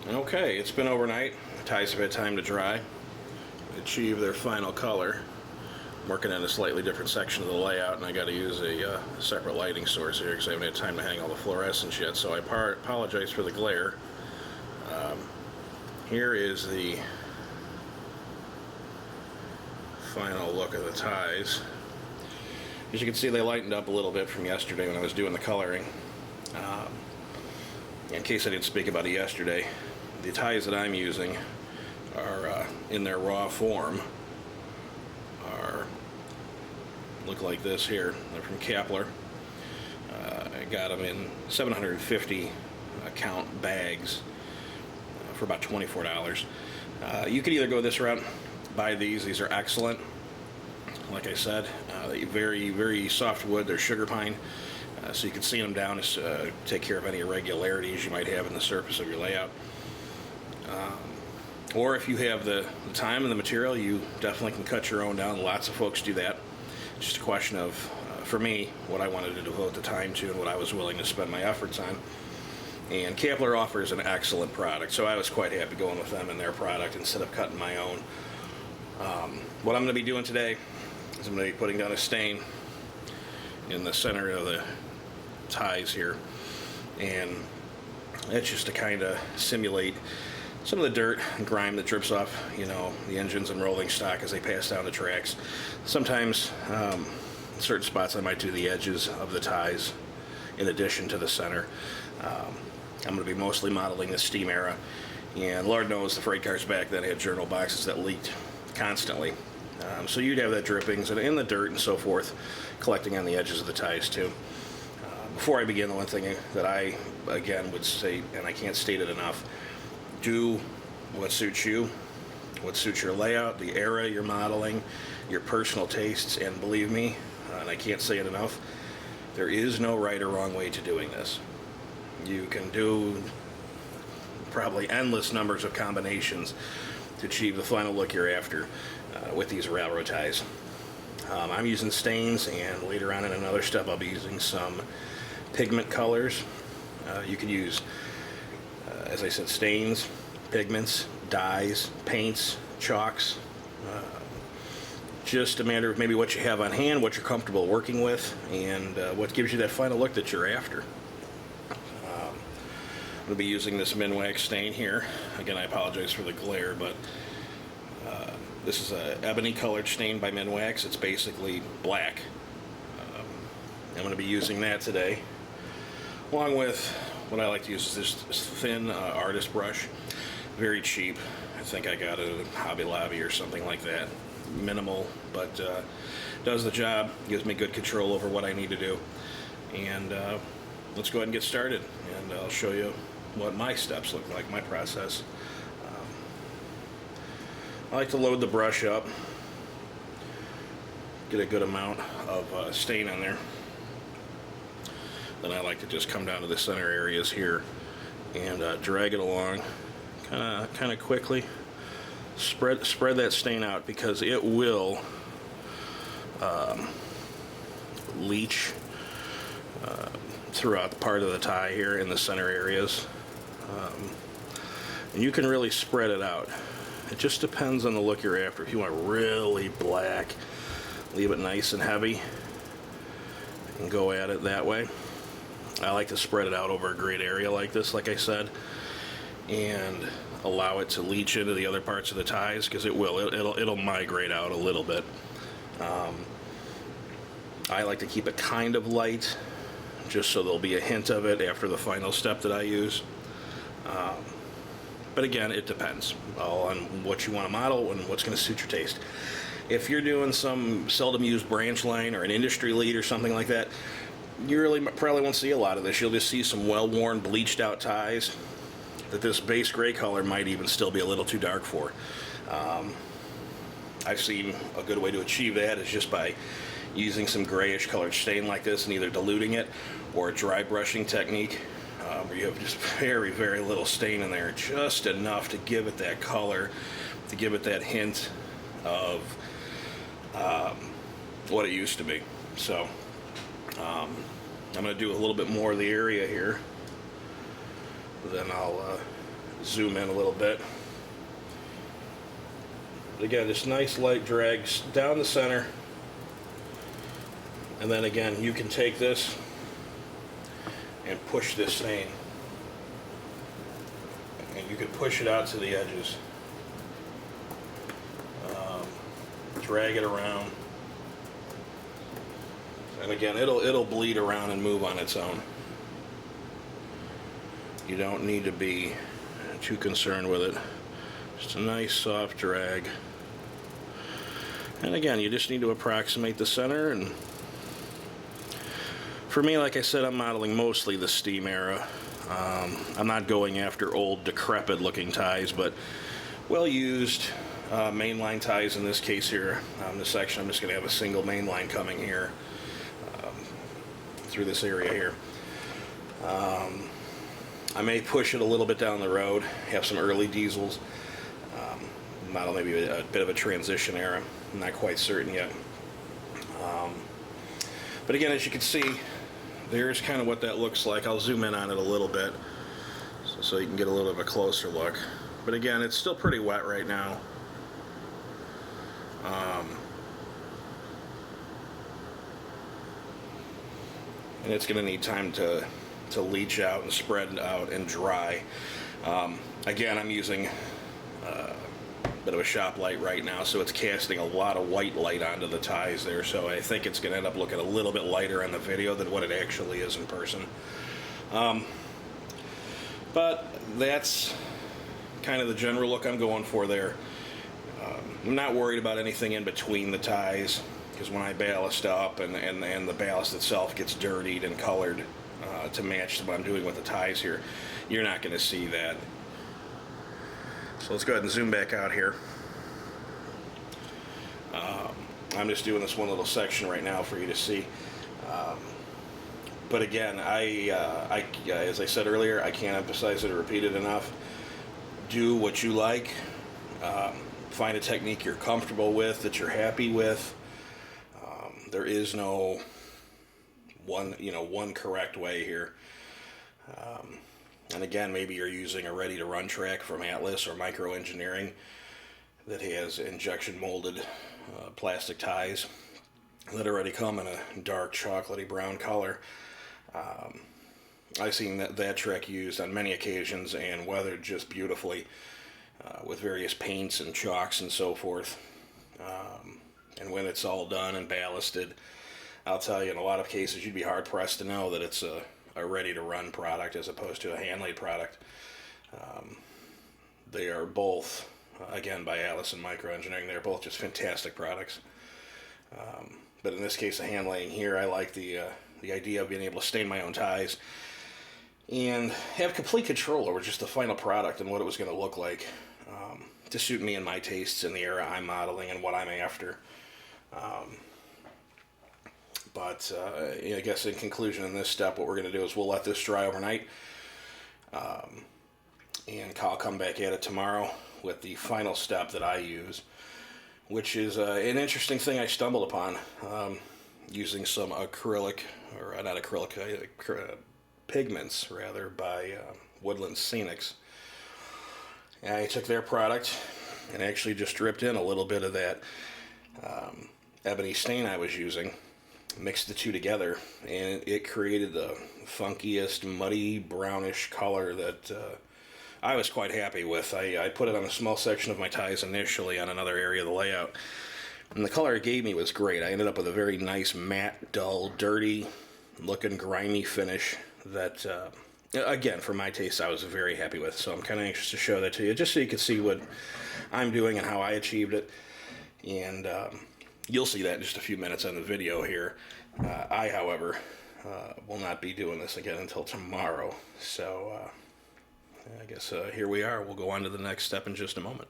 Okay, it's been overnight. The ties have had time to dry, achieve their final color. I'm working on a slightly different section of the layout, and I got to use a separate lighting source here because I haven't had time to hang all the fluorescents yet, so I apologize for the glare. Here is the final look of the ties. As you can see, they lightened up a little bit from yesterday when I was doing the coloring. In case I didn't speak about it yesterday, the ties that I'm using are in their raw form look like this here. They're from Kepler. I got them in 750 count bags for about $24. You could either go this route, buy these. These are excellent. Like I said, very, very soft wood. They're sugar pine, so you can sand them down to take care of any irregularities you might have in the surface of your layout. Or if you have the time and the material, you definitely can cut your own down. Lots of folks do that. It's just a question of, for me, what I wanted to devote the time to and what I was willing to spend my efforts on. And Kepler offers an excellent product, so I was quite happy going with them and their product instead of cutting my own. What I'm going to be doing today is I'm going to be putting down a stain in the center of the ties here, and that's just to kind of simulate some of the dirt and grime that drips off, the engines and rolling stock as they pass down the tracks. Sometimes, in certain spots I might do the edges of the ties in addition to the center. I'm going to be mostly modeling the steam era, and Lord knows the freight cars back then had journal boxes that leaked constantly. So you'd have that drippings and in the dirt and so forth collecting on the edges of the ties too. Before I begin, the one thing that I, again, would say, and I can't state it enough, do what suits you, what suits your layout, the era you're modeling, your personal tastes, and believe me, and I can't say it enough, there is no right or wrong way to doing this. You can do probably endless numbers of combinations to achieve the final look you're after with these railroad ties. I'm using stains, and later on in another step I'll be using some pigment colors. You can use, as I said, stains, pigments, dyes, paints, chalks. Just a matter of maybe what you have on hand, what you're comfortable working with, and what gives you that final look that you're after. I'm going to be using this Minwax stain here. Again, I apologize for the glare, but this is a ebony colored stain by Minwax. It's basically black. I'm going to be using that today, along with what I like to use is this thin artist brush. Very cheap. I think I got it at Hobby Lobby or something like that. Minimal, but does the job. Gives me good control over what I need to do. And let's go ahead and get started, and I'll show you what my steps look like, my process. I like to load the brush up, get a good amount of stain on there. Then I like to just come down to the center areas here and drag it along kind of quickly. Spread that stain out because it will leach throughout the part of the tie here in the center areas. And you can really spread it out. It just depends on the look you're after. If you want really black, leave it nice and heavy and go at it that way. I like to spread it out over a great area like this, like I said, and allow it to leach into the other parts of the ties, because it'll migrate out a little bit. I like to keep it kind of light, just so there'll be a hint of it after the final step that I use. But again, it depends all on what you want to model and what's going to suit your taste. If you're doing some seldom used branch line or an industry lead or something like that, you really probably won't see a lot of this. You'll just see some well-worn, bleached out ties that this base gray color might even still be a little too dark for. I've seen a good way to achieve that is just by using some grayish colored stain like this and either diluting it or a dry brushing technique where you have just very, very little stain in there, just enough to give it that color, to give it that hint of what it used to be. So I'm going to do a little bit more of the area here, then I'll zoom in a little bit. But again, just nice light drags down the center. And then again, you can take this and push this stain. And you can push it out to the edges. Drag it around. And again, it'll bleed around and move on its own. You don't need to be too concerned with it. Just a nice soft drag. And again, you just need to approximate the center. And for me, like I said, I'm modeling mostly the steam era. I'm not going after old, decrepit looking ties, but well used mainline ties in this case here. This section, I'm just going to have a single mainline coming here through this area here. I may push it a little bit down the road, have some early diesels, model maybe a bit of a transition era. I'm not quite certain yet. But again, as you can see, there's kind of what that looks like. I'll zoom in on it a little bit so you can get a little bit of a closer look. But again, it's still pretty wet right now. And it's going to need time to leach out and spread out and dry. Again, I'm using a bit of a shop light right now, so it's casting a lot of white light onto the ties there, so I think it's going to end up looking a little bit lighter on the video than what it actually is in person. But that's kind of the general look I'm going for there. I'm not worried about anything in between the ties, because when I ballast up and the ballast itself gets dirtied and colored to match what I'm doing with the ties here, you're not going to see that. So let's go ahead and zoom back out here. I'm just doing this one little section right now for you to see. But again, as I said earlier, I can't emphasize it or repeat it enough. Do what you like. Find a technique you're comfortable with, that you're happy with. There is no one correct way here. And again, maybe you're using a ready-to-run track from Atlas or Micro Engineering that has injection molded plastic ties that already come in a dark chocolatey brown color. I've seen that track used on many occasions and weathered just beautifully with various paints and chalks and so forth. And when it's all done and ballasted, I'll tell you, in a lot of cases, you'd be hard-pressed to know that it's a ready-to-run product as opposed to a hand-laid product. They are both, again, by Atlas and Micro Engineering, they're both just fantastic products. But in this case, the hand-laying here, I like the idea of being able to stain my own ties and have complete control over just the final product and what it was going to look like to suit me and my tastes in the era I'm modeling and what I'm after. But I guess in conclusion, in this step, what we're going to do is we'll let this dry overnight, and I'll come back at it tomorrow with the final step that I use, which is an interesting thing I stumbled upon using some acrylic, or not acrylic, pigments rather, by Woodland Scenics. And I took their product and actually just dripped in a little bit of that ebony stain I was using, mixed the two together, and it created the funkiest, muddy, brownish color that I was quite happy with. I put it on a small section of my ties initially on another area of the layout, and the color it gave me was great. I ended up with a very nice, matte, dull, dirty looking, grimy finish that, again, for my taste, I was very happy with. So I'm kind of anxious to show that to you, just so you can see what I'm doing and how I achieved it. And you'll see that in just a few minutes on the video here. I, however, will not be doing this again until tomorrow. So I guess here we are. We'll go on to the next step in just a moment.